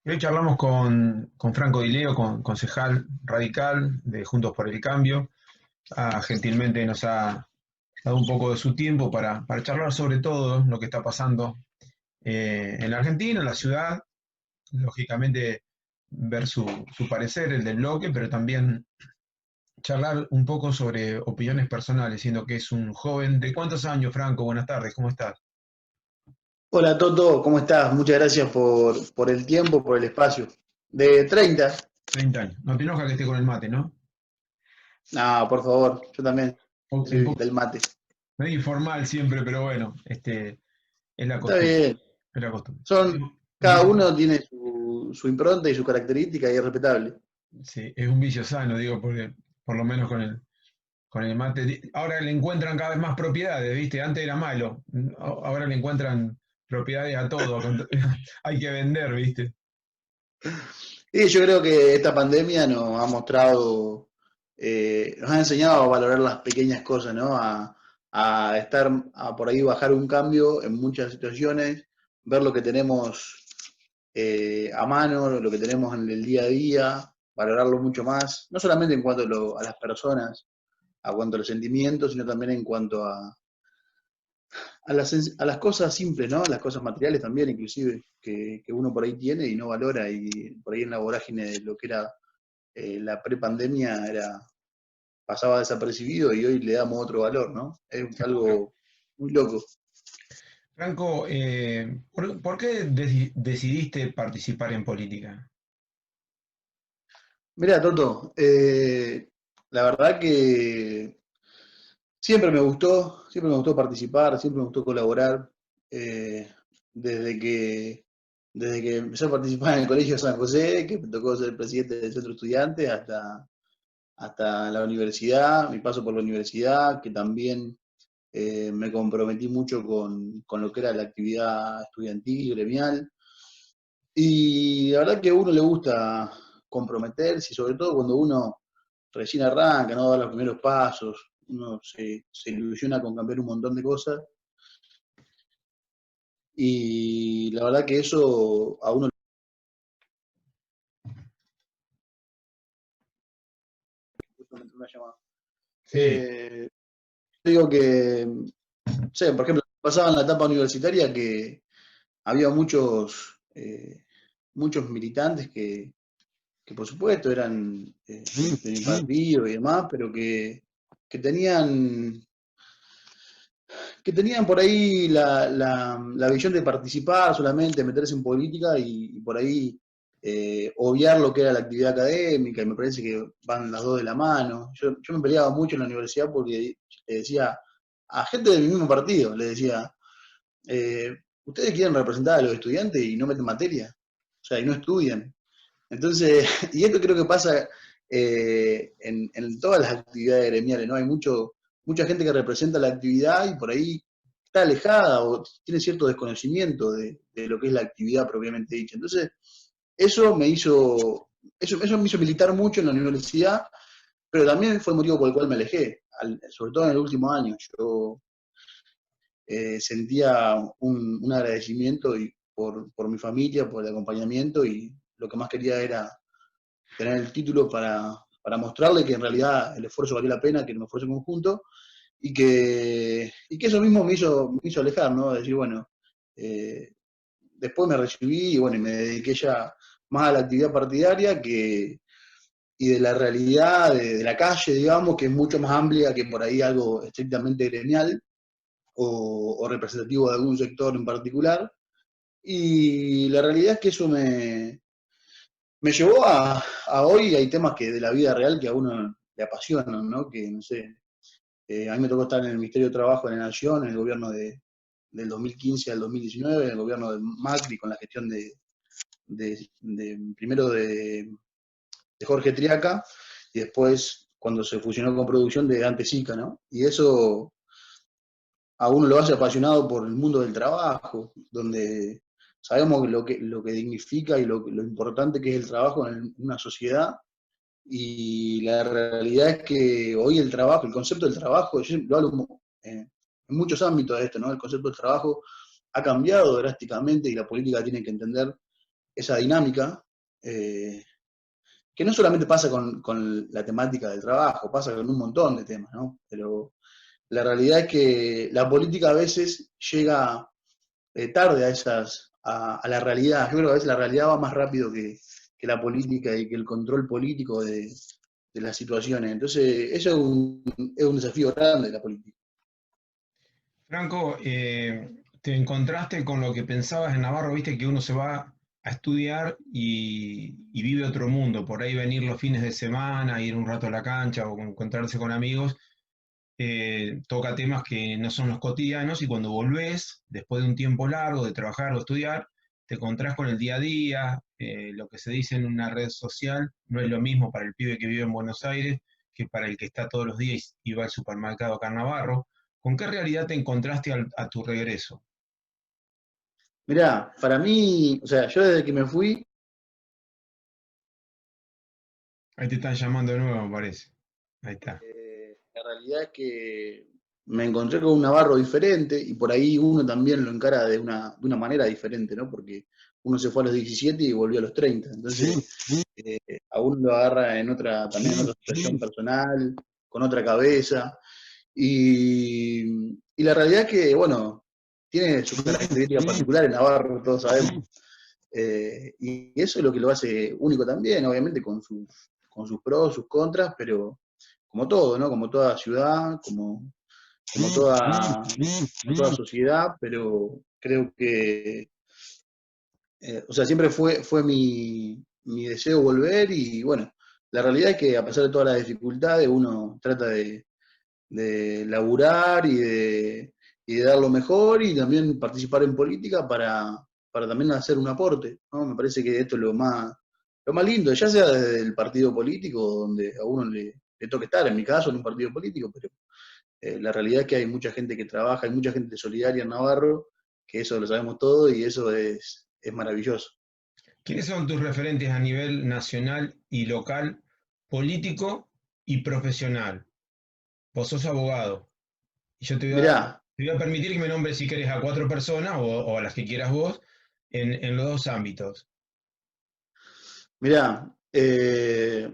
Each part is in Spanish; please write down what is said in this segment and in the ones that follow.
Hoy charlamos con Franco Di Leo, concejal radical de Juntos por el Cambio. Gentilmente nos ha dado un poco de su tiempo para charlar sobre todo lo que está pasando en la Argentina, en la ciudad. Lógicamente, ver su parecer, el del bloque, pero también charlar un poco sobre opiniones personales, siendo que es un joven. ¿De cuántos años, Franco? Buenas tardes, ¿cómo estás? Hola Toto, ¿cómo estás? Muchas gracias por el tiempo, por el espacio. De 30. 30 años. No te enoja que esté con el mate, ¿no? No, por favor, yo también Un soy poco del mate. medio informal siempre, pero bueno, es la Está costumbre. bien, Es la costumbre. son, Un cada vicio, uno tiene su impronta y su característica y es respetable. sí, es un vicio sano, digo, porque por lo menos con el mate. Ahora le encuentran cada vez más propiedades, ¿viste? Antes era malo. Ahora le encuentran propiedades a todo. Hay que vender, ¿viste? Y yo creo que esta pandemia nos ha mostrado, nos ha enseñado a valorar las pequeñas cosas, ¿no? A estar, a por ahí bajar un cambio en muchas situaciones, ver lo que tenemos a mano, lo que tenemos en el día a día, valorarlo mucho más, no solamente en cuanto a las personas, a cuanto a los sentimientos, sino también en cuanto a las cosas simples, ¿no? Las cosas materiales también, inclusive, que uno por ahí tiene y no valora, y por ahí en la vorágine de lo que era la prepandemia pasaba desapercibido y hoy le damos otro valor, ¿no? Es Seguro. algo muy loco. Franco, ¿por qué decidiste participar en política? Mira, Toto, la verdad que siempre me gustó participar, siempre me gustó colaborar. eh, desde que, desde que empecé a participar en el Colegio San José, que me tocó ser presidente del centro estudiante, hasta la universidad, mi paso por la universidad, que también me comprometí mucho con lo que era la actividad estudiantil, gremial. Y la verdad que a uno le gusta comprometerse, y sobre todo cuando uno recién arranca, no da los primeros pasos, uno se ilusiona con cambiar un montón de cosas. Y la verdad que eso a uno le gusta una llamada. Sí, Eh, Digo que, no sé, por ejemplo, pasaba en la etapa universitaria que había muchos militantes que por supuesto eran de mi partido y demás, pero que tenían que tenían por ahí la visión de participar solamente, meterse en política y por ahí obviar lo que era la actividad académica, y me parece que van las dos de la mano. Yo me peleaba mucho en la universidad porque le decía a gente de mi mismo partido, le decía, eh, ustedes quieren representar a los estudiantes y no meten materia, o sea, y no estudian. Entonces, y esto creo que pasa en todas las actividades gremiales, ¿no? Hay mucha gente que representa la actividad y por ahí está alejada o tiene cierto desconocimiento de lo que es la actividad propiamente dicha. Entonces, eso me hizo, eso me hizo militar mucho en la universidad, pero también fue el motivo por el cual me alejé, sobre todo en el último año. Yo sentía un agradecimiento por mi familia, por el acompañamiento, y lo que más quería era tener el título para mostrarle que en realidad el esfuerzo valió la pena, que era un esfuerzo en conjunto, y que eso mismo me hizo alejar, ¿no? Decir, bueno, eh, después me recibí y bueno, y me dediqué ya más a la actividad partidaria y de la realidad de la calle, digamos, que es mucho más amplia que por ahí algo estrictamente gremial o representativo de algún sector en particular. Y la realidad es que eso me llevó a hoy hay temas que de la vida real que a uno le apasionan, ¿no? Que no sé, a mí me tocó estar en el Ministerio de Trabajo de la Nación, en el gobierno del 2015 al 2019, en el gobierno de Macri con la gestión primero de Jorge Triaca y después cuando se fusionó con producción de Dante Sica, ¿no? Y eso a uno lo hace apasionado por el mundo del trabajo, donde sabemos lo que dignifica y lo importante que es el trabajo en una sociedad. Y la realidad es que hoy el trabajo, el concepto del trabajo, yo lo hablo en muchos ámbitos de esto, ¿no? El concepto del trabajo ha cambiado drásticamente y la política tiene que entender esa dinámica, que no solamente pasa con la temática del trabajo, pasa con un montón de temas, ¿no? Pero la realidad es que la política a veces llega tarde a la realidad. Yo creo que a veces la realidad va más rápido que la política y que el control político de las situaciones. Entonces, eso es un desafío grande de la política. Franco, te encontraste con lo que pensabas en Navarro, viste que uno se va a estudiar y vive otro mundo, por ahí venir los fines de semana, ir un rato a la cancha o encontrarse con amigos, toca temas que no son los cotidianos y cuando volvés, después de un tiempo largo de trabajar o estudiar, te encontrás con el día a día, lo que se dice en una red social no es lo mismo para el pibe que vive en Buenos Aires que para el que está todos los días y va al supermercado acá en Navarro. ¿Con qué realidad te encontraste a tu regreso? Mirá, para mí, o sea, yo desde que me fui, Ahí te están llamando de nuevo, me parece. Ahí está. la realidad es que me encontré con un Navarro diferente y por ahí uno también lo encara de una manera diferente, ¿no? Porque uno se fue a los 17 y volvió a los 30. Entonces, a uno lo agarra también en otra situación personal, con otra cabeza. Y la realidad es que, bueno, tiene sus características particulares Navarro, todos sabemos. Y eso es lo que lo hace único también, obviamente con sus pros, sus contras, pero como todo, ¿no? Como toda ciudad, como toda sociedad, pero creo que, o sea, siempre fue mi deseo volver y bueno, la realidad es que a pesar de todas las dificultades, uno trata de laburar y de dar lo mejor y también participar en política para también hacer un aporte, ¿no? Me parece que esto es lo más lindo, ya sea desde el partido político, donde a uno le toque estar, en mi caso, en un partido político, pero la realidad es que hay mucha gente que trabaja, hay mucha gente solidaria en Navarro, que eso lo sabemos todo y eso es maravilloso. ¿Quiénes son tus referentes a nivel nacional y local, político y profesional? Vos sos abogado y yo Mirá, te voy a permitir que me nombres si querés a cuatro personas o a las que quieras vos en los dos ámbitos. mirá, es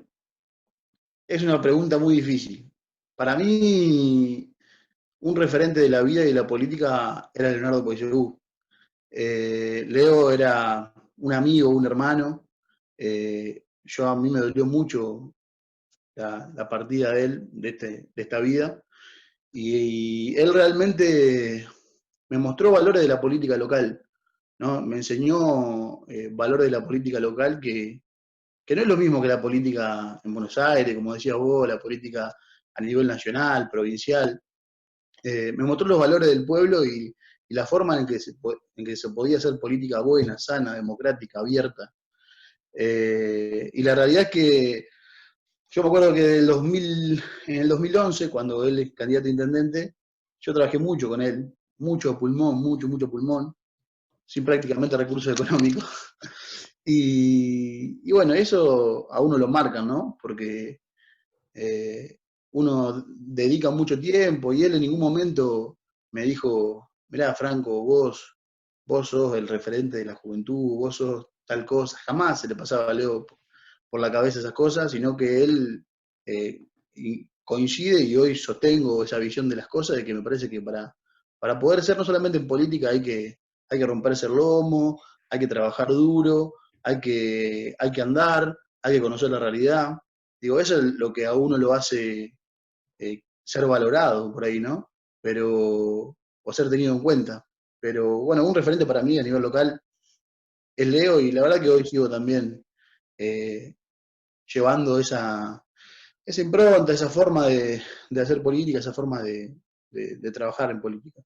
una pregunta muy difícil. Para mí, un referente de la vida y de la política era Leonardo Poyerú. Leo era un amigo, un hermano. A mí me dolió mucho la partida de él, de esta vida. Y él realmente me mostró valores de la política local, ¿no? Me enseñó valores de la política local que no es lo mismo que la política en Buenos Aires, como decías vos, la política a nivel nacional, provincial. Me mostró los valores del pueblo y la forma en que se podía hacer política buena, sana, democrática, abierta. Y la realidad es que yo me acuerdo que en el 2011, cuando él es candidato a intendente, yo trabajé mucho con él, mucho pulmón, mucho, mucho pulmón, sin prácticamente recursos económicos. Y bueno, eso a uno lo marca, ¿no? Porque uno dedica mucho tiempo y él en ningún momento me dijo, mirá, Franco, vos sos el referente de la juventud, vos sos tal cosa. Jamás se le pasaba a Leo por la cabeza esas cosas, sino que él coincide y hoy sostengo esa visión de las cosas, de que me parece que para poder ser no solamente en política hay que romperse el lomo, hay que trabajar duro, hay que andar, hay que conocer la realidad. Digo, eso es lo que a uno lo hace ser valorado por ahí, ¿no? O ser tenido en cuenta. Pero bueno, un referente para mí a nivel local es Leo y la verdad que hoy sigo también eh, llevando esa impronta, esa forma de hacer política, esa forma de trabajar en política.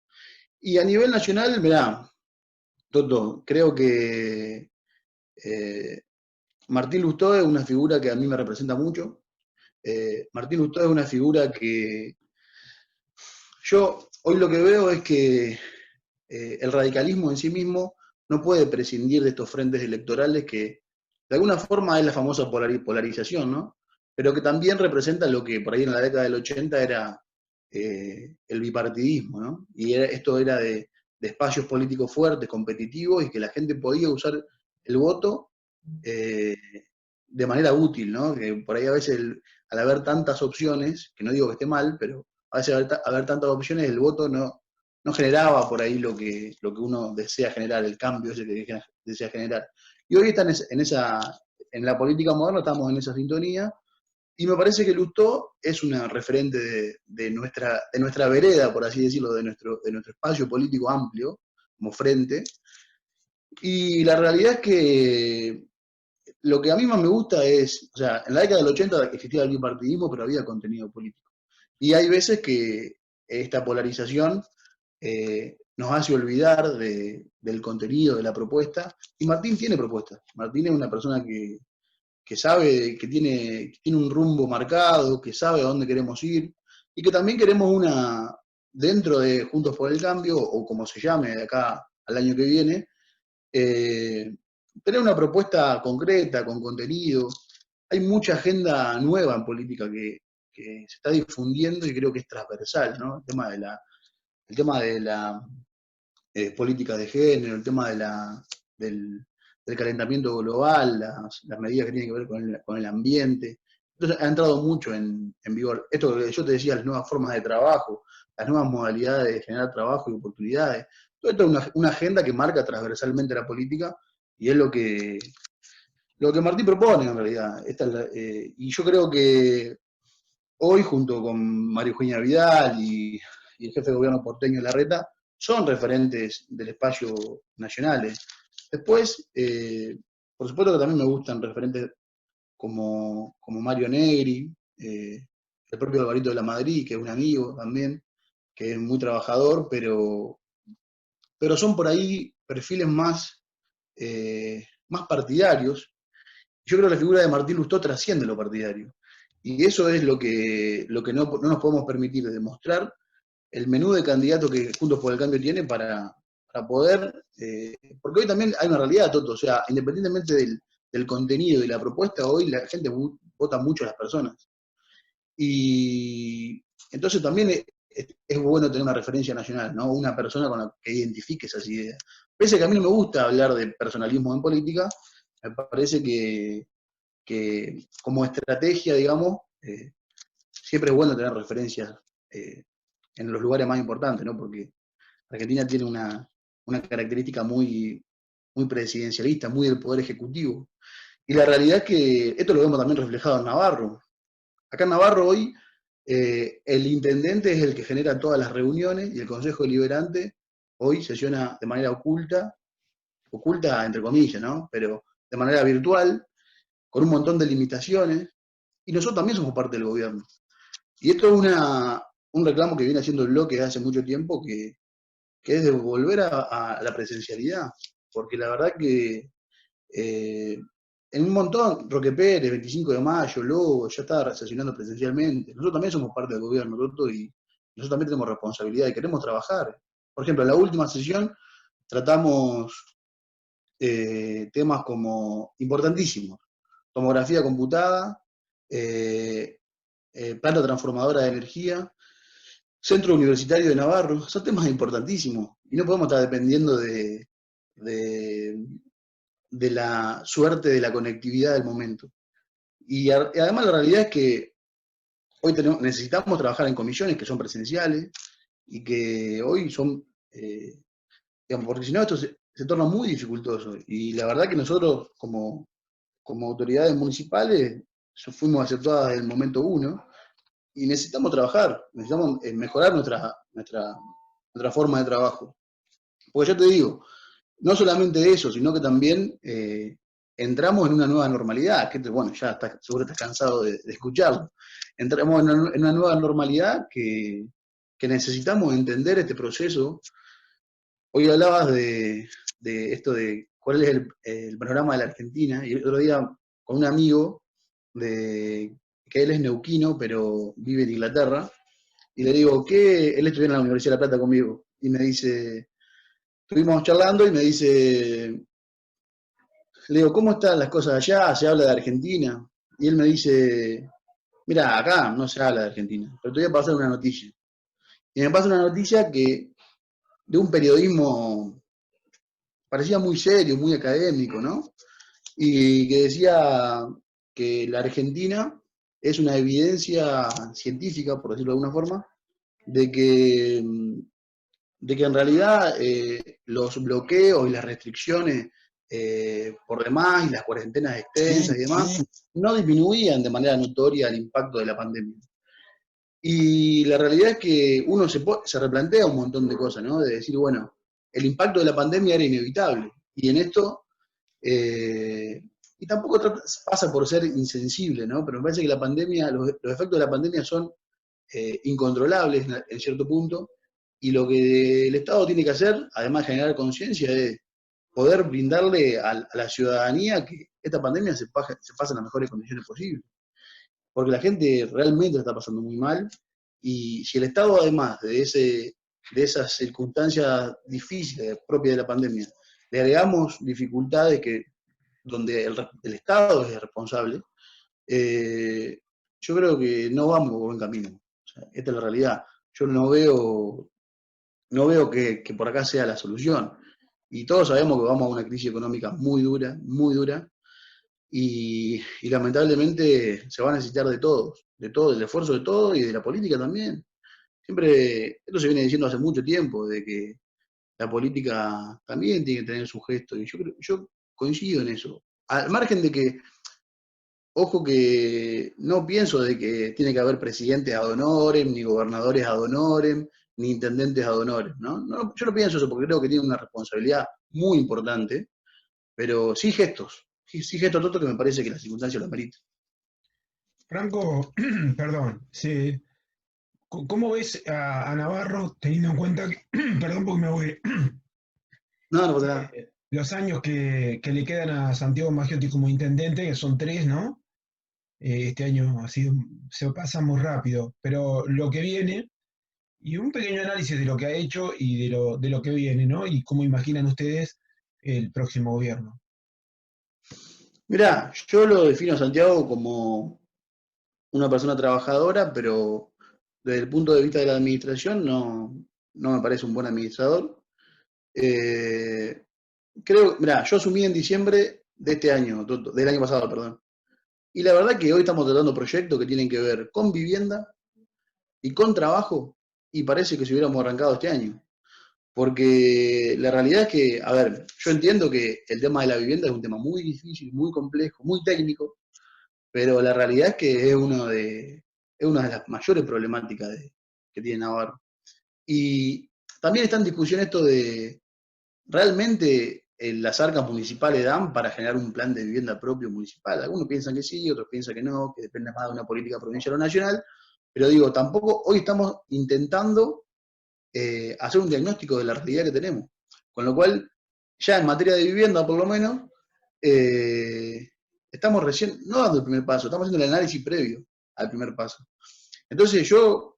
Y a nivel nacional, mirá, Toto, creo que eh, Martín Lustó es una figura que a mí me representa mucho. Martín Lustó es una figura que yo hoy lo que veo es que el radicalismo en sí mismo no puede prescindir de estos frentes electorales que de alguna forma es la famosa polarización, ¿no? Pero que también representa lo que por ahí en la década del 80 era el bipartidismo, ¿no? Y esto era de espacios políticos fuertes, competitivos, y que la gente podía usar el voto de manera útil, ¿no? Que por ahí a veces, al haber tantas opciones, que no digo que esté mal, pero a veces haber tantas opciones, el voto no generaba por ahí lo que uno desea generar, el cambio ese que desea generar. Y hoy están en la política moderna estamos en esa sintonía, y me parece que Lustó es una referente de nuestra vereda, por así decirlo, de nuestro espacio político amplio, como frente. Y la realidad es que lo que a mí más me gusta es, o sea, en la década del 80 existía el bipartidismo, pero había contenido político. Y hay veces que esta polarización nos hace olvidar del contenido, de la propuesta. Y Martín tiene propuestas. Martín es una persona que sabe, que tiene un rumbo marcado, que sabe a dónde queremos ir, y que también queremos dentro de Juntos por el Cambio, o como se llame de acá al año que viene, tener una propuesta concreta, con contenido. Hay mucha agenda nueva en política que se está difundiendo y creo que es transversal, ¿no? El tema de la política de género, el tema del calentamiento global, las medidas que tienen que ver con el ambiente. Entonces ha entrado mucho en vigor. Esto que yo te decía, las nuevas formas de trabajo, las nuevas modalidades de generar trabajo y oportunidades. Todo esto es una agenda que marca transversalmente la política y es lo que Martín propone en realidad. Y yo creo que hoy, junto con María Eugenia Vidal y el jefe de gobierno porteño Larreta, son referentes del espacio nacionales. Después, por supuesto que también me gustan referentes como Mario Negri, el propio Alvarito de la Madrid, que es un amigo también, que es muy trabajador, pero son por ahí perfiles más partidarios. Yo creo que la figura de Martín Lustó trasciende lo partidario. Y eso es lo que no nos podemos permitir, demostrar el menú de candidatos que Juntos por el Cambio tiene para poder, porque hoy también hay una realidad, Toto, o sea, independientemente del contenido y la propuesta, hoy la gente vota mucho a las personas. Y entonces también es bueno tener una referencia nacional, ¿no? Una persona con la que identifique esas ideas. Pese a que a mí no me gusta hablar de personalismo en política, me parece que como estrategia, digamos, siempre es bueno tener referencias en los lugares más importantes, ¿no? Porque Argentina tiene una característica muy presidencialista, muy del poder ejecutivo. Y la realidad es que esto lo vemos también reflejado en Navarro. Acá en Navarro hoy el intendente es el que genera todas las reuniones y el Consejo Deliberante hoy sesiona de manera oculta entre comillas, ¿no? Pero de manera virtual, con un montón de limitaciones, y nosotros también somos parte del gobierno. Y esto es un reclamo que viene haciendo el bloque desde hace mucho tiempo, que es de volver a la presencialidad, porque la verdad que en un montón, Roque Pérez, 25 de mayo, Lobo, ya está sesionando presencialmente. Nosotros también somos parte del gobierno, Toto, y nosotros también tenemos responsabilidad y queremos trabajar. Por ejemplo, en la última sesión tratamos temas como importantísimos: tomografía computada, planta transformadora de energía, Centro Universitario de Navarro. Son temas importantísimos y no podemos estar dependiendo de la suerte de la conectividad del momento. Y además la realidad es que hoy necesitamos trabajar en comisiones que son presenciales y que hoy son, digamos, porque si no esto se torna muy dificultoso. Y la verdad que nosotros como autoridades municipales fuimos aceptadas desde el momento uno y necesitamos trabajar, necesitamos mejorar nuestra forma de trabajo. Porque ya te digo, no solamente eso, sino que también entramos en una nueva normalidad, que bueno, ya seguro estás cansado de escucharlo. Entramos en una nueva normalidad que necesitamos entender este proceso. Hoy hablabas de esto de cuál es el panorama de la Argentina, y el otro día con un amigo que él es neuquino, pero vive en Inglaterra, y le digo, él estudió en la Universidad de La Plata conmigo, y me dice, estuvimos charlando y me dice, le digo, ¿cómo están las cosas allá? ¿Se habla de Argentina? Y él me dice, mira, acá no se habla de Argentina, pero te voy a pasar una noticia. Y me pasa una noticia de un periodismo parecía muy serio, muy académico, ¿no? y que decía que la Argentina es una evidencia científica, por decirlo de alguna forma, de que, de que en realidad los bloqueos y las restricciones por demás y las cuarentenas extensas y demás no disminuían de manera notoria el impacto de la pandemia. Y la realidad es que uno se replantea un montón de cosas, ¿no? De decir, bueno, el impacto de la pandemia era inevitable. Y en esto, eh, y tampoco pasa por ser insensible, ¿no? Pero me parece que la pandemia, los efectos de la pandemia son incontrolables en cierto punto. Y lo que el Estado tiene que hacer, además de generar conciencia, es poder brindarle a la ciudadanía que esta pandemia se pase en las mejores condiciones posibles. Porque la gente realmente la está pasando muy mal. Y si el Estado, además de esas circunstancias difíciles propias de la pandemia, le agregamos dificultades donde el Estado es el responsable, eh, yo creo que no vamos por buen camino. O sea, esta es la realidad. Yo no veo que por acá sea la solución. Y todos sabemos que vamos a una crisis económica muy dura, y lamentablemente se va a necesitar de todo, del esfuerzo de todos y de la política también. Siempre, esto se viene diciendo hace mucho tiempo, de que la política también tiene que tener su gesto, y yo coincido en eso. Al margen de que, ojo que no pienso de que tiene que haber presidentes ad honorem, ni gobernadores ad honorem, ni intendentes ad honorem, ¿no? No, yo no pienso eso porque creo que tiene una responsabilidad muy importante, pero sí gestos, sí gestos totos que me parece que las circunstancias lo ameritan. Franco, perdón, ¿cómo ves a Navarro teniendo en cuenta que, perdón porque me voy, No, no pasa nada. los años que le quedan a Santiago Maggiotti como intendente, que son 3, ¿no? Este año se pasa muy rápido, pero lo que viene, y un pequeño análisis de lo que ha hecho y de lo que viene, ¿no? Y cómo imaginan ustedes el próximo gobierno. Mirá, yo lo defino a Santiago como una persona trabajadora, pero desde el punto de vista de la administración no me parece un buen administrador. Eh, mirá, yo asumí en diciembre de este año, del año pasado, perdón. Y la verdad que hoy estamos tratando proyectos que tienen que ver con vivienda y con trabajo, y parece que si hubiéramos arrancado este año. Porque la realidad es que, a ver, yo entiendo que el tema de la vivienda es un tema muy difícil, muy complejo, muy técnico, pero la realidad es que es una de las mayores problemáticas que tiene Navarro. Y también está en discusión esto de, ¿realmente las arcas municipales dan para generar un plan de vivienda propio municipal? Algunos piensan que sí, otros piensan que no, que depende más de una política provincial o nacional, pero digo, tampoco hoy estamos intentando hacer un diagnóstico de la realidad que tenemos. Con lo cual, ya en materia de vivienda, por lo menos, eh, estamos recién, no dando el primer paso, estamos haciendo el análisis previo al primer paso. Entonces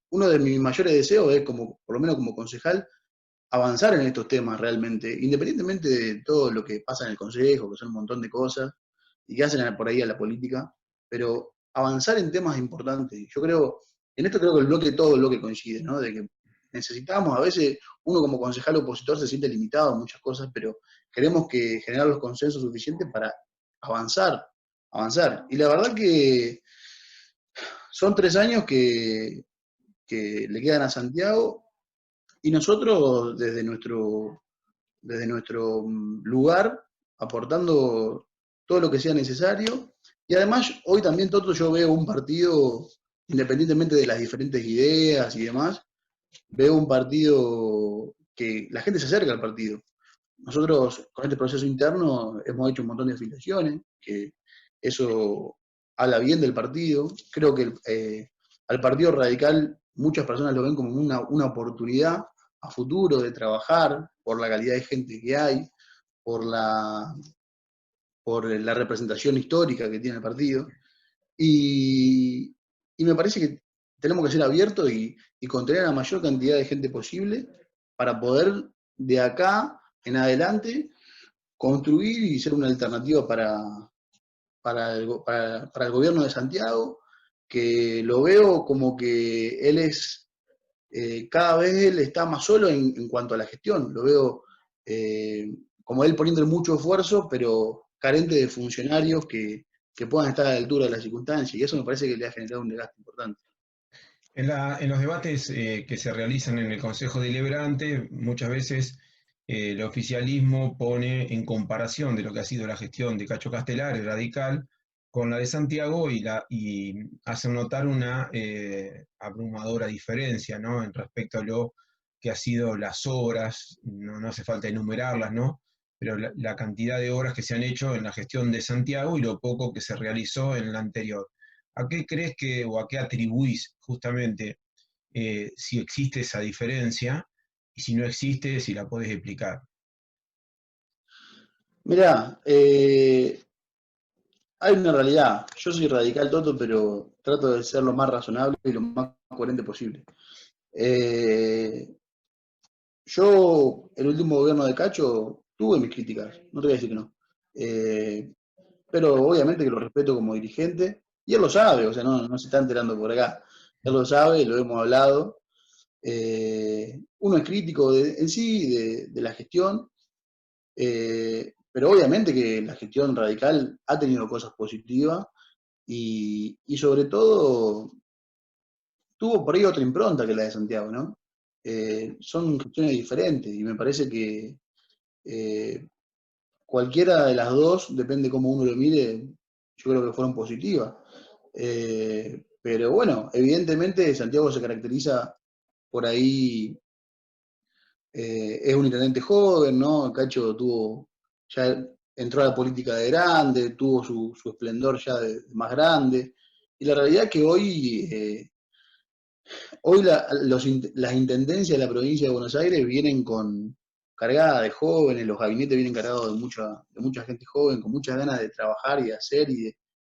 uno de mis mayores deseos es, como, por lo menos como concejal, avanzar en estos temas realmente, independientemente de todo lo que pasa en el consejo, que son un montón de cosas, y que hacen por ahí a la política, pero avanzar en temas importantes. Yo creo, en esto creo que todo el bloque coincide, ¿no? De que necesitamos, a veces uno como concejal opositor se siente limitado en muchas cosas, pero queremos que generar los consensos suficientes para avanzar, avanzar. Y la verdad que son 3 años que le quedan a Santiago, y nosotros desde nuestro lugar, aportando todo lo que sea necesario. Y además, hoy también, Toto, yo veo un partido, independientemente de las diferentes ideas y demás, veo un partido que la gente se acerca al partido. Nosotros, con este proceso interno, hemos hecho un montón de afiliaciones, que eso habla bien del partido. Creo que al Partido Radical muchas personas lo ven como una oportunidad a futuro de trabajar por la calidad de gente que hay, por la representación histórica que tiene el partido. Y, y me parece que tenemos que ser abiertos y contener a la mayor cantidad de gente posible para poder de acá en adelante construir y ser una alternativa para el gobierno de Santiago, que lo veo como que él cada vez él está más solo en cuanto a la gestión. Lo veo como él poniendo mucho esfuerzo, pero carente de funcionarios que puedan estar a la altura de las circunstancias, y eso me parece que le ha generado un desgaste importante. En los debates que se realizan en el Consejo Deliberante, muchas veces el oficialismo pone en comparación de lo que ha sido la gestión de Cacho Castelar, el radical, con la de Santiago y hacen notar una abrumadora diferencia, ¿no? En respecto a lo que ha sido las obras, no hace falta enumerarlas, ¿no? Pero la cantidad de obras que se han hecho en la gestión de Santiago y lo poco que se realizó en la anterior. ¿A qué crees que o a qué atribuís justamente si existe esa diferencia y si no existe, si la podés explicar? Mirá, hay una realidad. Yo soy radical toto, pero trato de ser lo más razonable y lo más coherente posible. Eh, yo, el último gobierno de Cacho, tuve mis críticas, no te voy a decir que no. Eh, pero obviamente que lo respeto como dirigente, y él lo sabe, o sea, no se está enterando por acá. Él lo sabe, lo hemos hablado. Uno es crítico en sí de la gestión, pero obviamente que la gestión radical ha tenido cosas positivas y sobre todo tuvo por ahí otra impronta que la de Santiago, ¿no? Son gestiones diferentes y me parece que eh, cualquiera de las dos, depende cómo uno lo mire, yo creo que fueron positivas. Pero bueno, evidentemente Santiago se caracteriza por ahí, es un intendente joven, ¿no? Cacho ya entró a la política de grande, tuvo su esplendor ya de más grande. Y la realidad es que hoy las intendencias de la provincia de Buenos Aires vienen cargadas de jóvenes, los gabinetes vienen cargados de mucha gente joven, con muchas ganas de trabajar y de hacer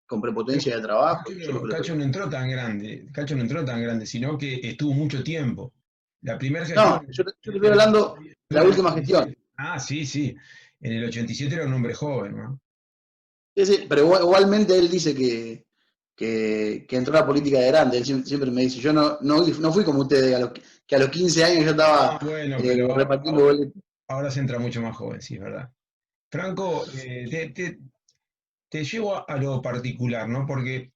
con Pero prepotencia de trabajo. Yo lo Cacho creo. no entró tan grande, Cacho no entró tan grande, sino que estuvo mucho tiempo. La primera gestión No, yo te estoy hablando de en la el última gestión. 87. Ah, sí, sí. En el 87 era un hombre joven, ¿no? Sí, sí, pero igualmente él dice que entró a la política de grande. Él siempre me dice, yo no fui como ustedes, que a los 15 años yo No, estaba bueno, pero repartiendo boletos. ahora se entra mucho más joven, sí, es verdad. Franco, te llevo a lo particular, ¿no? Porque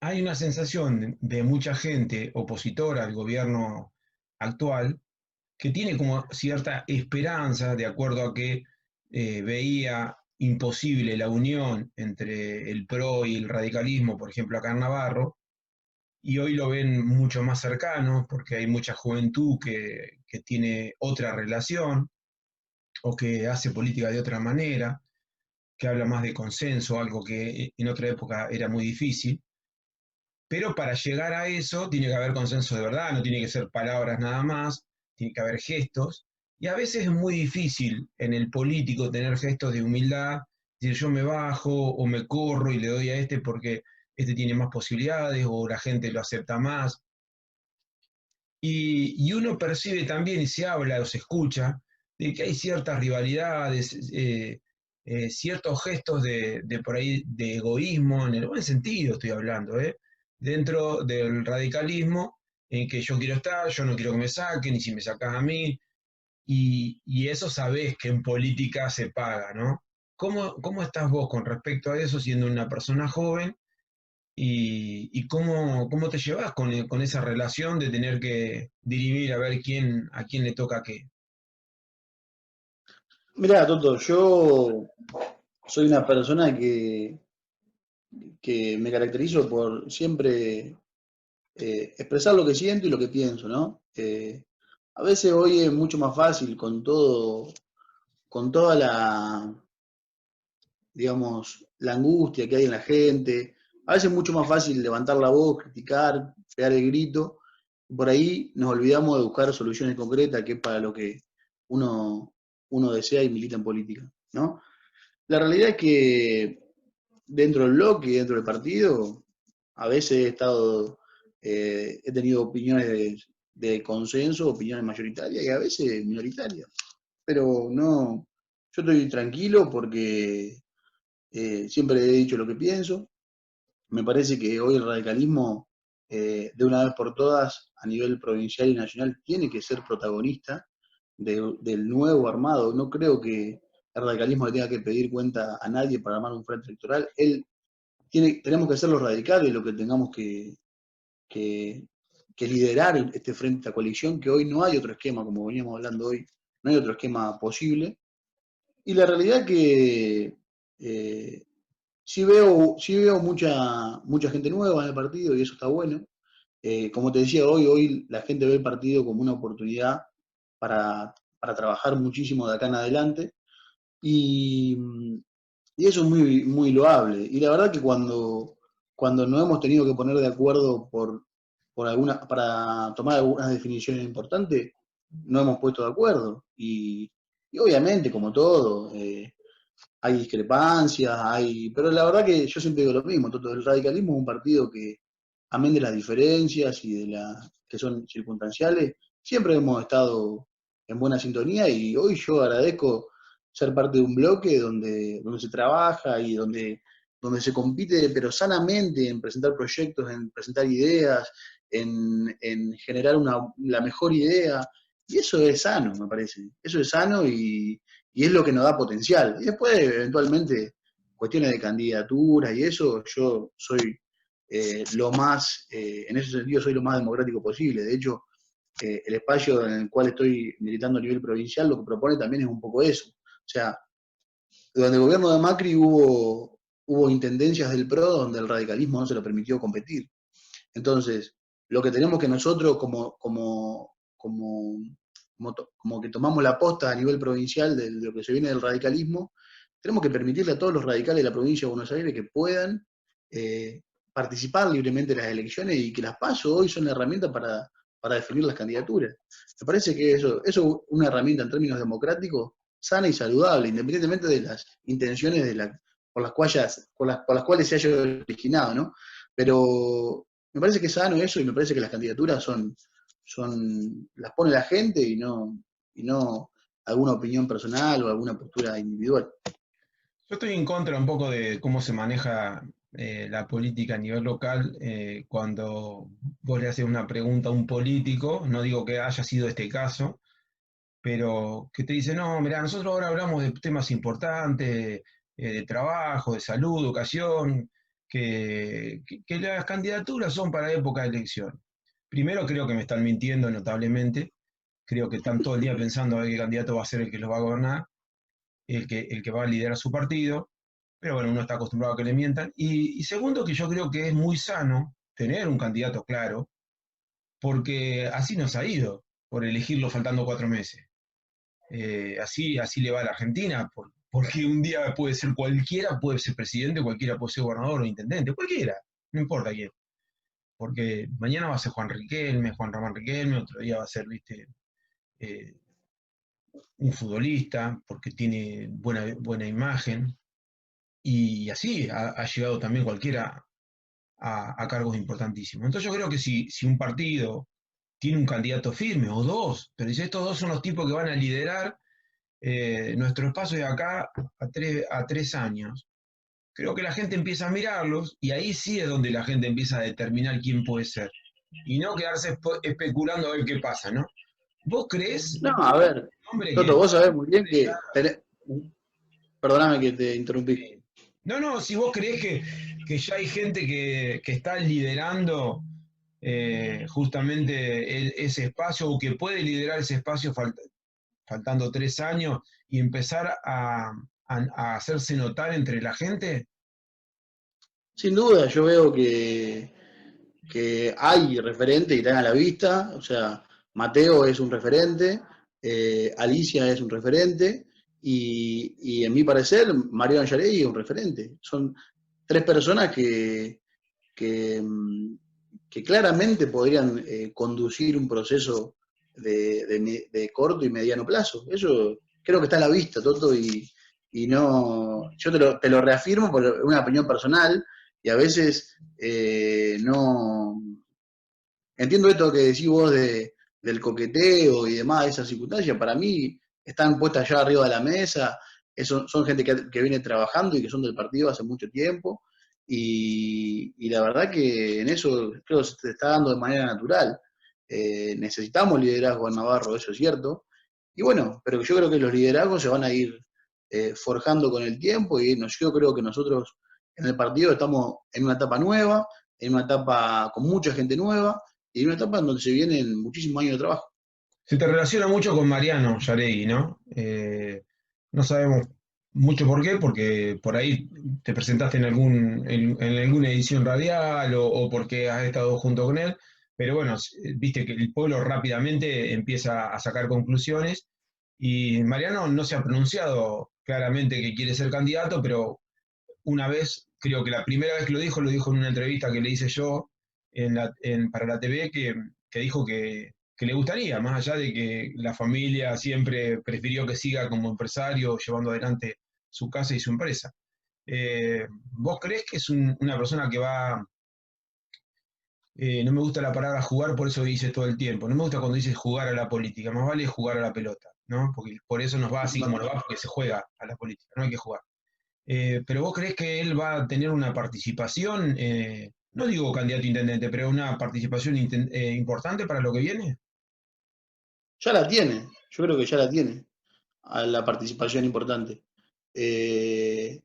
hay una sensación de mucha gente opositora al gobierno actual que tiene como cierta esperanza, de acuerdo a que veía imposible la unión entre el PRO y el radicalismo, por ejemplo, acá en Navarro, y hoy lo ven mucho más cercano porque hay mucha juventud que tiene otra relación o que hace política de otra manera, que habla más de consenso, algo que en otra época era muy difícil. Pero para llegar a eso tiene que haber consenso de verdad, no tiene que ser palabras nada más, tiene que haber gestos. Y a veces es muy difícil en el político tener gestos de humildad, decir yo me bajo o me corro y le doy a este porque este tiene más posibilidades o la gente lo acepta más. Y uno percibe también y se habla o se escucha de que hay ciertas rivalidades, ciertos gestos de por ahí de egoísmo, en el buen sentido estoy hablando, dentro del radicalismo en que yo quiero estar, yo no quiero que me saquen, y si me sacas a mí, y eso sabés que en política se paga, ¿no? ¿Cómo estás vos con respecto a eso siendo una persona joven y cómo te llevas con esa relación de tener que dirimir a ver a quién le toca qué? Mirá, Toto, yo soy una persona que me caracterizo por siempre expresar lo que siento y lo que pienso, ¿no? A veces hoy es mucho más fácil con toda digamos, la angustia que hay en la gente. A veces es mucho más fácil levantar la voz, criticar, pegar el grito. Por ahí nos olvidamos de buscar soluciones concretas, que es para lo que uno, uno desea y milita en política, ¿no? La realidad es que dentro del bloque y dentro del partido, a veces he tenido opiniones de consenso, opiniones mayoritarias y a veces minoritarias. Pero no, yo estoy tranquilo porque siempre he dicho lo que pienso. Me parece que hoy el radicalismo, de una vez por todas, a nivel provincial y nacional, tiene que ser protagonista del nuevo armado. No creo que el radicalismo le tenga que pedir cuenta a nadie para armar un frente electoral. Tenemos que ser los radicales los que tengamos que, que liderar este frente, esta coalición, que hoy no hay otro esquema, como veníamos hablando hoy, no hay otro esquema posible. Y la realidad que sí veo mucha gente nueva en el partido y eso está bueno. Como te decía, hoy la gente ve el partido como una oportunidad para trabajar muchísimo de acá en adelante y, y eso es muy, muy loable. Y la verdad que cuando nos hemos tenido que poner de acuerdo para tomar algunas definiciones importantes, no hemos puesto de acuerdo. Y obviamente, como todo, hay discrepancias, pero la verdad que yo siempre digo lo mismo, Toto, el radicalismo es un partido que, amén de las diferencias y que son circunstanciales, siempre hemos estado en buena sintonía y hoy yo agradezco ser parte de un bloque donde se trabaja y donde se compite, pero sanamente, en presentar proyectos, en presentar ideas, en generar la mejor idea. Y eso es sano, me parece. Eso es sano y es lo que nos da potencial. Y después, eventualmente, cuestiones de candidaturas y eso, yo soy en ese sentido, soy lo más democrático posible. De hecho, el espacio en el cual estoy militando a nivel provincial lo que propone también es un poco eso. O sea, durante el gobierno de Macri hubo intendencias del PRO donde el radicalismo no se lo permitió competir. Entonces, lo que tenemos que nosotros como que tomamos la posta a nivel provincial de lo que se viene del radicalismo, tenemos que permitirle a todos los radicales de la provincia de Buenos Aires que puedan participar libremente en las elecciones y que las PASO hoy son la herramienta para definir las candidaturas. Me parece que eso es una herramienta en términos democráticos sana y saludable, independientemente de las intenciones por las cuales se haya originado, ¿no? Pero me parece que es sano eso y me parece que las candidaturas las pone la gente y no alguna opinión personal o alguna postura individual. Yo estoy en contra un poco de cómo se maneja la política a nivel local cuando vos le haces una pregunta a un político, no digo que haya sido este caso, pero que te dice, no, mira, nosotros ahora hablamos de temas importantes, de trabajo, de salud, educación, que las candidaturas son para época de elección. Primero creo que me están mintiendo notablemente, creo que están todo el día pensando a ver qué candidato va a ser el que los va a gobernar, el que va a liderar su partido, pero bueno, uno está acostumbrado a que le mientan. Y segundo, que yo creo que es muy sano tener un candidato claro, porque así nos ha ido, por elegirlo faltando 4 meses. Así le va a la Argentina, porque un día puede ser cualquiera, puede ser presidente, cualquiera puede ser gobernador o intendente, cualquiera, no importa quién. Porque mañana va a ser Juan Román Riquelme, otro día va a ser, viste, eh, un futbolista, porque tiene buena imagen, y así ha llegado también cualquiera a cargos importantísimos. Entonces yo creo que si un partido tiene un candidato firme, o dos, pero dice, estos dos son los tipos que van a liderar nuestro espacio de acá a 3 años, creo que la gente empieza a mirarlos y ahí sí es donde la gente empieza a determinar quién puede ser. Y no quedarse especulando a ver qué pasa, ¿no? ¿Vos crees, No, a ver, hombre, que Toto, vos sabés muy bien ya... perdóname que te interrumpí. No, no, si vos creés que ya hay gente que está liderando justamente ese espacio o que puede liderar ese espacio faltando 3 años y empezar a hacerse notar entre la gente. Sin duda, yo veo que hay referentes y están a la vista, o sea, Mateo es un referente, Alicia es un referente, y en mi parecer, Mario Angelelli es un referente. Son tres personas que, mm, que claramente podrían conducir un proceso de corto y mediano plazo. Eso creo que está a la vista, Toto, y no, yo te lo reafirmo por una opinión personal, y a veces no. Entiendo esto que decís vos del coqueteo y demás, esas circunstancias, para mí están puestas allá arriba de la mesa, son gente que viene trabajando y que son del partido hace mucho tiempo, y la verdad que en eso creo que se está dando de manera natural. Necesitamos liderazgo en Navarro, eso es cierto, y bueno, pero yo creo que los liderazgos forjando con el tiempo y yo creo que nosotros en el partido estamos en una etapa nueva, en una etapa con mucha gente nueva y en una etapa en donde se vienen muchísimos años de trabajo. Se te relaciona mucho con Mariano Yaregui, ¿no? No sabemos mucho por qué, porque por ahí te presentaste en alguna edición radial o porque has estado junto con él, pero bueno, viste que el pueblo rápidamente empieza a sacar conclusiones y Mariano no se ha pronunciado claramente que quiere ser candidato, pero una vez, creo que la primera vez que lo dijo en una entrevista que le hice yo para la TV, que dijo que le gustaría, más allá de que la familia siempre prefirió que siga como empresario, llevando adelante su casa y su empresa. ¿Vos creés que es una persona que va, no me gusta la palabra jugar, por eso dices todo el tiempo, no me gusta cuando dices jugar a la política, más vale jugar a la pelota, ¿no? Porque por eso nos va así como nos va, porque se juega a la política, no hay que jugar. Pero vos creés que él va a tener una participación, no digo candidato a intendente, pero una participación importante para lo que viene? Ya la tiene, yo creo que ya la tiene, a la participación importante. Eh,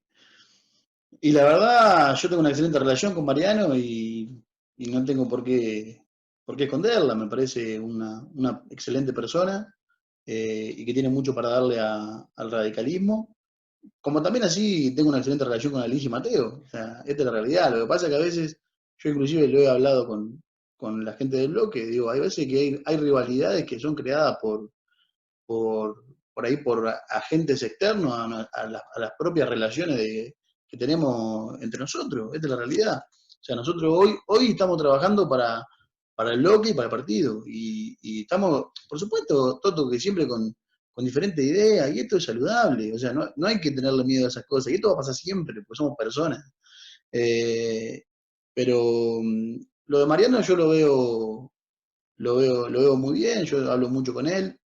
y la verdad, yo tengo una excelente relación con Mariano y no tengo por qué esconderla, me parece una excelente persona y que tiene mucho para darle al radicalismo. Como también así tengo una excelente relación con Alicia y Mateo, o sea, esta es la realidad. Lo que pasa es que a veces, yo inclusive lo he hablado con la gente del bloque, digo, hay veces que hay rivalidades que son creadas por, por ahí por agentes externos a las propias relaciones que tenemos entre nosotros. Esta es la realidad. O sea, nosotros hoy estamos trabajando para el bloque y para el partido. Y estamos, por supuesto, Toto, que siempre con diferentes ideas, y esto es saludable. O sea, no hay que tenerle miedo a esas cosas. Y esto va a pasar siempre, porque somos personas. Eh, pero lo de Mariano yo lo veo muy bien, yo hablo mucho con él,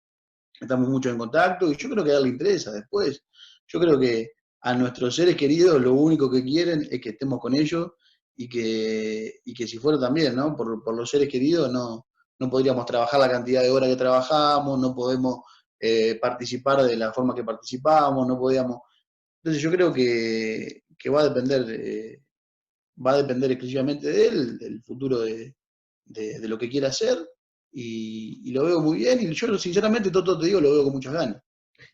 estamos mucho en contacto y yo creo que a él le interesa después. Yo creo que a nuestros seres queridos lo único que quieren es que estemos con ellos y que si fuera también, ¿no? Por los seres queridos no podríamos trabajar la cantidad de horas que trabajamos, no podemos participar de la forma que participamos, no podíamos. Entonces yo creo que va a depender exclusivamente de él, del futuro de lo que quiera hacer, y lo veo muy bien, y yo sinceramente, todo te digo, lo veo con muchas ganas.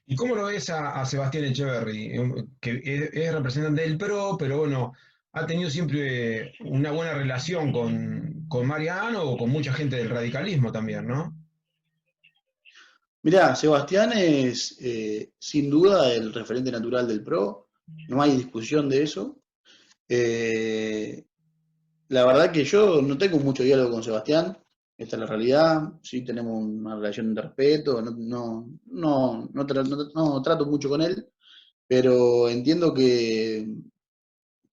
¿Y cómo lo ves a Sebastián Echeverry, que es representante del PRO, pero bueno, ha tenido siempre una buena relación con Mariano o con mucha gente del radicalismo también, ¿no? Mirá, Sebastián es sin duda el referente natural del PRO, no hay discusión de eso. Eh, la verdad que yo no tengo mucho diálogo con Sebastián, esta es la realidad, sí tenemos una relación de respeto, no trato mucho con él, pero entiendo que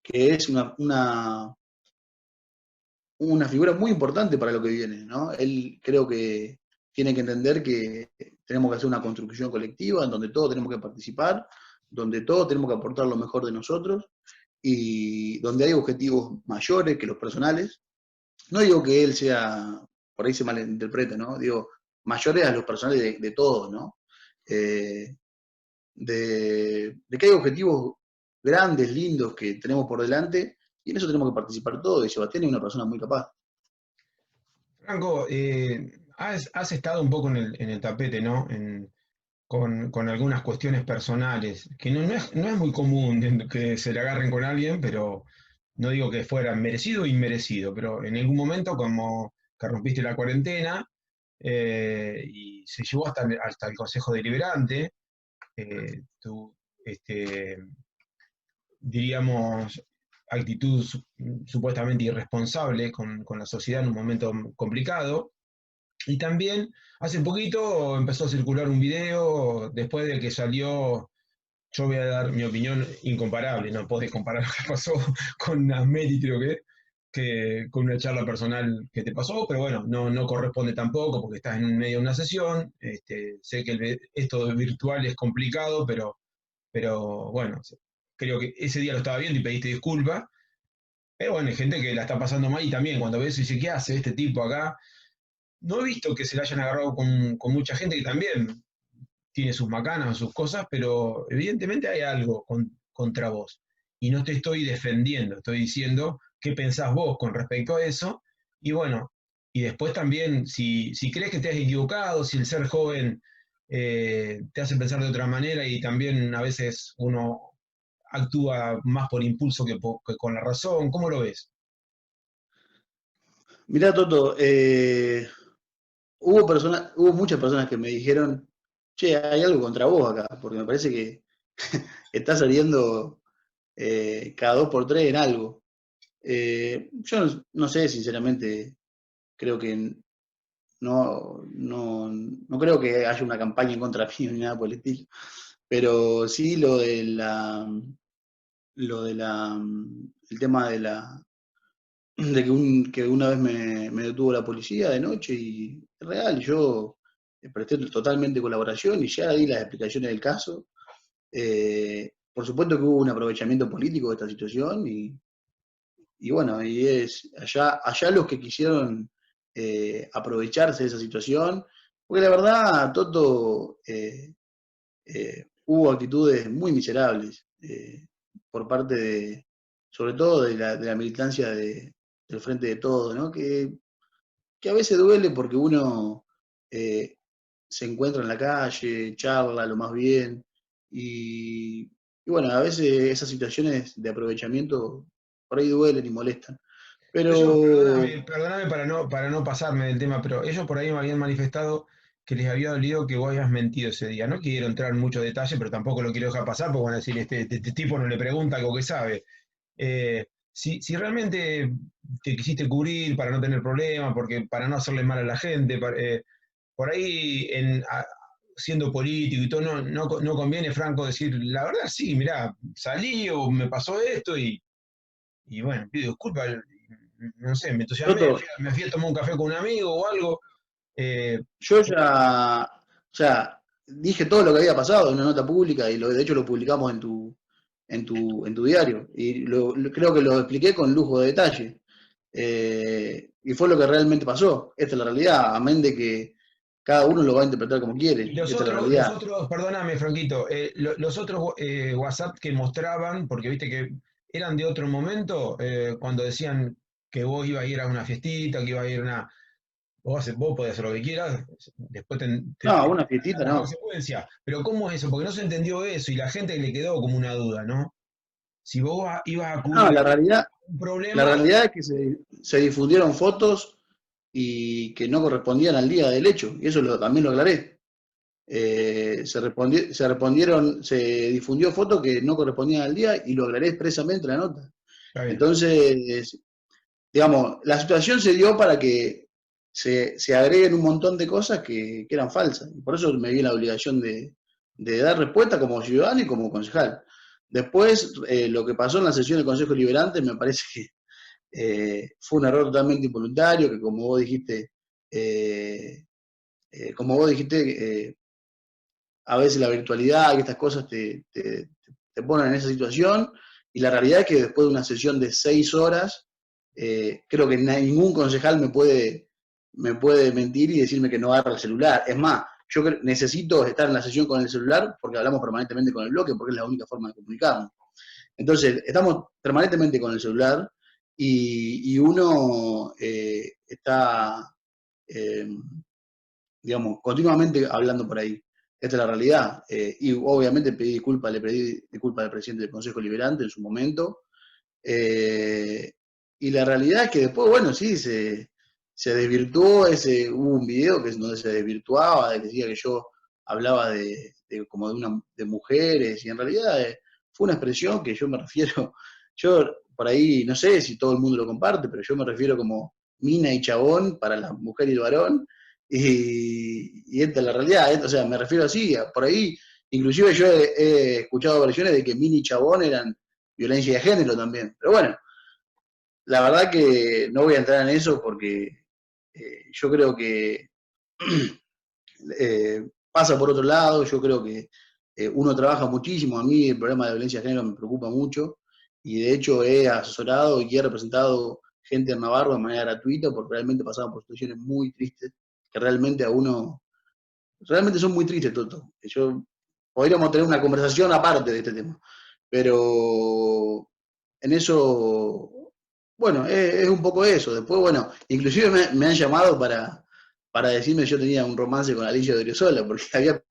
es una figura muy importante para lo que viene, ¿no? Él creo que tiene que entender que tenemos que hacer una construcción colectiva en donde todos tenemos que participar, donde todos tenemos que aportar lo mejor de nosotros y donde hay objetivos mayores que los personales. No digo que él sea, por ahí se malinterprete, ¿no? Digo, mayores a los personales de todos, ¿no? Eh, de que hay objetivos grandes, lindos que tenemos por delante y en eso tenemos que participar todos y Sebastián es una persona muy capaz. Franco, has estado un poco en el tapete, ¿no? Con algunas cuestiones personales, que no es muy común que se le agarren con alguien, pero no digo que fuera merecido o inmerecido, pero en algún momento como que rompiste la cuarentena y se llevó hasta el Consejo Deliberante, tu, este, diríamos, actitud supuestamente irresponsable con la sociedad en un momento complicado. Y también hace poquito empezó a circular un video después de que salió, yo voy a dar mi opinión incomparable, no podés comparar lo que pasó con Ameri, creo que con una charla personal que te pasó, pero bueno, no corresponde tampoco porque estás en medio de una sesión, sé que esto virtual es complicado, pero bueno, creo que ese día lo estaba viendo y pediste disculpas, pero bueno, hay gente que la está pasando mal y también cuando ves y dice, ¿qué hace este tipo acá? No he visto que se le hayan agarrado con mucha gente que también tiene sus macanas, sus cosas, pero evidentemente hay algo contra vos. Y no te estoy defendiendo, estoy diciendo qué pensás vos con respecto a eso. Y bueno, y después también, si crees que te has equivocado, si el ser joven te hace pensar de otra manera y también a veces uno actúa más por impulso que con la razón, ¿cómo lo ves? Mirá, Toto, hubo muchas personas que me dijeron, che, hay algo contra vos acá, porque me parece que estás saliendo cada dos por tres en algo. Yo no sé, sinceramente, creo que no creo que haya una campaña en contra mío ni nada por el estilo, pero sí el tema de que una vez me detuvo la policía de noche y es real, yo presté totalmente colaboración y ya di las explicaciones del caso. Por supuesto que hubo un aprovechamiento político de esta situación y bueno, y es allá los que quisieron aprovecharse de esa situación, porque la verdad, Toto, hubo actitudes muy miserables por parte sobre todo de la militancia del Frente de Todos, ¿no? Que a veces duele porque uno eh, se encuentra en la calle, charla lo más bien, y bueno, a veces esas situaciones de aprovechamiento por ahí duelen y molestan. Ellos, Pero perdóname para no pasarme del tema, pero ellos por ahí me habían manifestado que les había dolido que vos hayas mentido ese día. No quiero entrar en mucho detalle, pero tampoco lo quiero dejar pasar, porque van a decir, este tipo no le pregunta algo que sabe. Si realmente te quisiste cubrir para no tener problemas, porque para no hacerle mal a la gente, por ahí siendo político y todo, no conviene, Franco, decir, la verdad sí, mirá, salí o me pasó esto y bueno, pido disculpas, no sé, me entusiasmé, Toto, me fui a tomar un café con un amigo o algo. eh, yo ya dije todo lo que había pasado en una nota pública y de hecho lo publicamos en tu diario. Y creo que lo expliqué con lujo de detalle. Y fue lo que realmente pasó. Esta es la realidad, amén de que cada uno lo va a interpretar como y quiere. Esta es la los realidad. otros, perdóname, Franquito, los otros WhatsApp que mostraban, porque viste que eran de otro momento, cuando decían que vos ibas a ir a una fiestita, que ibas a ir a una. Vos podés hacer lo que quieras, después No, te una fiestita las no. consecuencias. Pero ¿cómo es eso? Porque no se entendió eso y la gente le quedó como una duda, ¿no? Si vos ibas a No, cubrir la realidad, un la problema, realidad es que se difundieron fotos y que no correspondían al día del hecho. Y eso también lo aclaré. Se difundió fotos que no correspondían al día y lo aclaré expresamente en la nota. está bien. Entonces, digamos, la situación se dio para que se agreguen un montón de cosas que eran falsas. Y por eso me vi en la obligación de dar respuesta como ciudadano y como concejal. Después, lo que pasó en la sesión del Consejo Liberante me parece que fue un error totalmente involuntario, que eh, como vos dijiste, a veces la virtualidad y estas cosas te ponen en esa situación, y la realidad es que después de una sesión de 6 horas, creo que ningún concejal me puede mentir y decirme que no agarra el celular. Es más, yo necesito estar en la sesión con el celular porque hablamos permanentemente con el bloque, porque es la única forma de comunicarnos. Entonces, estamos permanentemente con el celular y uno está, eh, digamos, continuamente hablando por ahí. Esta es la realidad. Y obviamente le pedí disculpas al presidente del Consejo Liberante en su momento. Eh, y la realidad es que después, bueno, sí, se desvirtuó hubo un video donde se desvirtuaba, de que decía que yo hablaba como de mujeres, y en realidad fue una expresión que yo me refiero, yo por ahí, no sé si todo el mundo lo comparte, pero yo me refiero como mina y chabón para la mujer y el varón, y esta es la realidad, o sea, me refiero así, por ahí, inclusive yo he escuchado versiones de que mina y chabón eran violencia de género también. Pero bueno, la verdad que no voy a entrar en eso porque yo creo que pasa por otro lado, yo creo que uno trabaja muchísimo, a mí el problema de violencia de género me preocupa mucho y de hecho he asesorado y he representado gente en Navarro de manera gratuita porque realmente pasaban por situaciones muy tristes que realmente a uno realmente son muy tristes, Toto. Podríamos tener una conversación aparte de este tema, pero en eso, bueno, es un poco eso. Después, bueno, inclusive me han llamado para decirme que yo tenía un romance con Alicia de Oriozola, porque había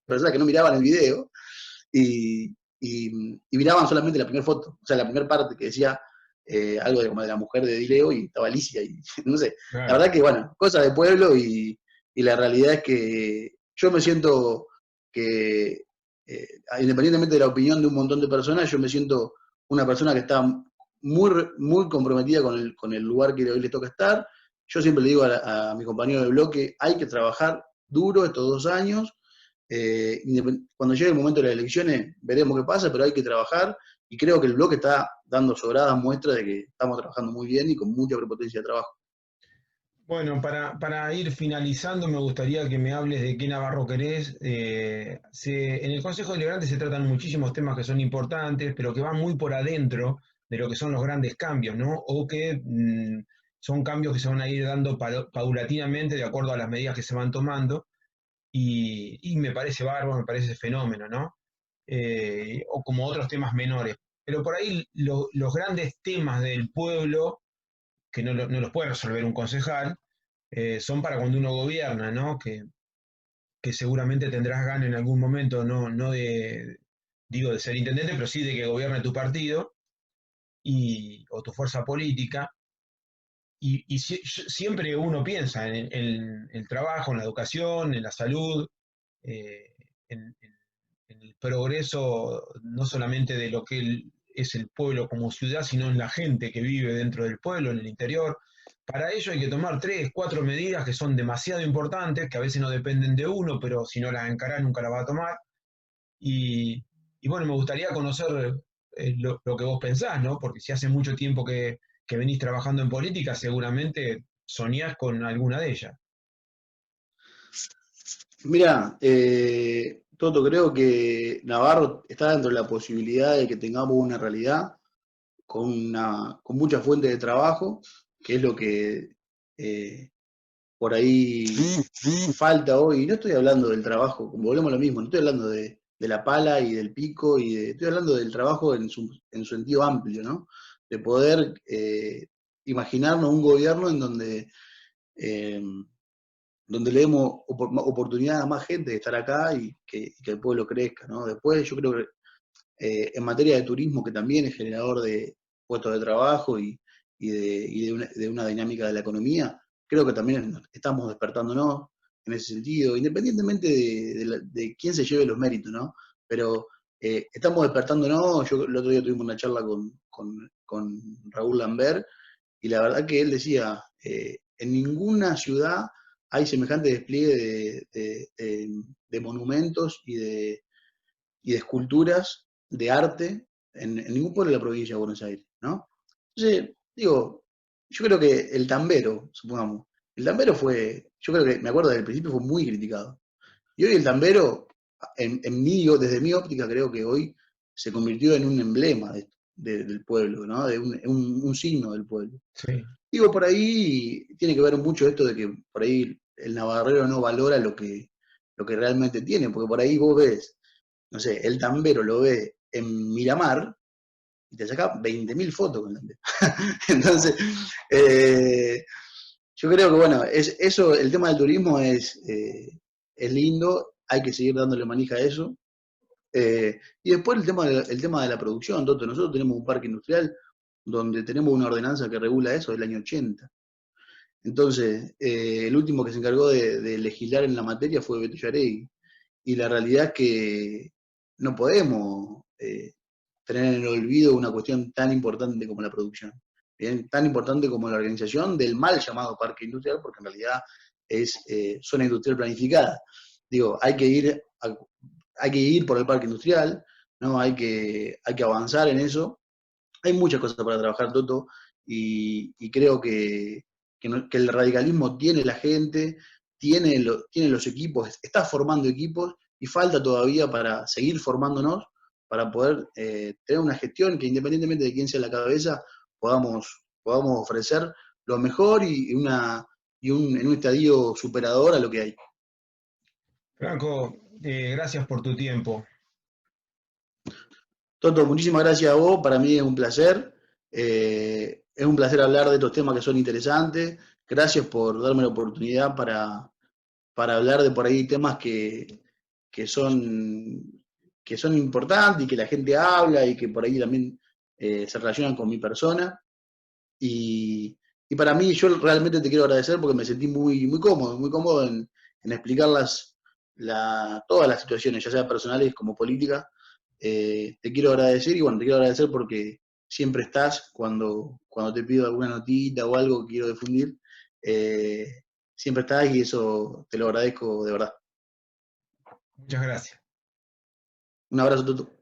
personas que no miraban el video y, y miraban solamente la primera foto, o sea, la primera parte que decía algo como de la mujer de Dileo y estaba Alicia y no sé. La Claro. verdad que, bueno, cosas de pueblo y la realidad es que yo me siento que, independientemente de la opinión de un montón de personas, yo me siento una persona que está muy comprometida con el lugar que hoy le toca estar. Yo siempre le digo a mi compañero de bloque, hay que trabajar duro estos 2 años. Cuando llegue el momento de las elecciones veremos qué pasa, pero hay que trabajar y creo que el bloque está dando sobradas muestras de que estamos trabajando muy bien y con mucha prepotencia de trabajo. Bueno, para ir finalizando, me gustaría que me hables de qué Navarro querés. En el Consejo Deliberante se tratan muchísimos temas que son importantes, pero que van muy por adentro de lo que son los grandes cambios, ¿no? O que son cambios que se van a ir dando paulatinamente de acuerdo a las medidas que se van tomando. Y me parece bárbaro, me parece fenómeno, ¿no? O como otros temas menores. Pero por ahí los grandes temas del pueblo, que no los puede resolver un concejal, son para cuando uno gobierna, ¿no? Que seguramente tendrás ganas en algún momento, no de, digo, de ser intendente, pero sí de que gobierne tu partido o tu fuerza política. Siempre uno piensa en el trabajo, en la educación, en la salud, eh, en el progreso no solamente de lo que es el pueblo como ciudad, sino en la gente que vive dentro del pueblo, en el interior. Para ello hay que tomar 3, 4 medidas que son demasiado importantes, que a veces no dependen de uno, pero si no las encara nunca las va a tomar. Y, y bueno, me gustaría conocer lo que vos pensás, ¿no? Porque si hace mucho tiempo que venís trabajando en política, seguramente soñás con alguna de ellas. Mira, Toto, creo que Navarro está dentro de la posibilidad de que tengamos una realidad con muchas fuentes de trabajo, que es lo que por ahí falta hoy. Y no estoy hablando del trabajo, como volvemos a lo mismo, no estoy hablando de la pala y del pico, estoy hablando del trabajo en su sentido amplio, ¿no? De poder imaginarnos un gobierno en eh, donde le demos oportunidad a más gente de estar acá y que el pueblo crezca, ¿no? Después yo creo que en materia de turismo, que también es generador de puestos de trabajo de una dinámica de la economía, creo que también estamos despertándonos en ese sentido, independientemente de quién se lleve los méritos, ¿no? Pero estamos despertándonos. Yo el otro día tuvimos una charla con Raúl Lambert y la verdad que él decía, en ninguna ciudad hay semejante despliegue de monumentos y de esculturas de arte en ningún pueblo de la provincia de Buenos Aires, ¿no? Entonces, digo, yo creo que el tambero, supongamos, el tambero fue, yo creo que, me acuerdo desde el principio, fue muy criticado. Y hoy el tambero, desde mi óptica, creo que hoy se convirtió en un emblema del pueblo, ¿no? De un signo del pueblo. Sí. Digo, por ahí tiene que ver mucho esto de que por ahí el navarrero no valora lo que realmente tiene, porque por ahí vos ves, no sé, el tambero lo ve en Miramar y te saca 20.000 fotos con el tambero. Entonces, eh, yo creo que, bueno, eso, el tema del turismo es lindo, hay que seguir dándole manija a eso. Y después el tema de la producción, Toto. Nosotros tenemos un parque industrial donde tenemos una ordenanza que regula eso del año 80. Entonces, el último que se encargó de legislar en la materia fue Beto Yaregui. Y la realidad es que no podemos tener en el olvido una cuestión tan importante como la producción. Bien, tan importante como la organización del mal llamado parque industrial, porque en realidad es zona industrial planificada. Digo, hay que ir por el parque industrial, ¿no? Hay que avanzar en eso. Hay muchas cosas para trabajar, Toto, y creo que el radicalismo tiene la gente, tiene los equipos, está formando equipos y falta todavía para seguir formándonos, para poder tener una gestión que independientemente de quién sea la cabeza, podamos ofrecer lo mejor en un estadio superador a lo que hay. Franco, gracias por tu tiempo. Toto, muchísimas gracias a vos, para mí es un placer. Es un placer hablar de estos temas que son interesantes. Gracias por darme la oportunidad para hablar de por ahí temas que son, que son importantes y que la gente habla y que por ahí también se relacionan con mi persona. Y, y para mí, yo realmente te quiero agradecer porque me sentí muy cómodo en explicar todas las situaciones, ya sea personales como políticas. Te quiero agradecer y bueno, te quiero agradecer porque siempre estás cuando te pido alguna notita o algo que quiero difundir. eh, Siempre estás y eso te lo agradezco de verdad. Muchas gracias. Un abrazo, Tutu.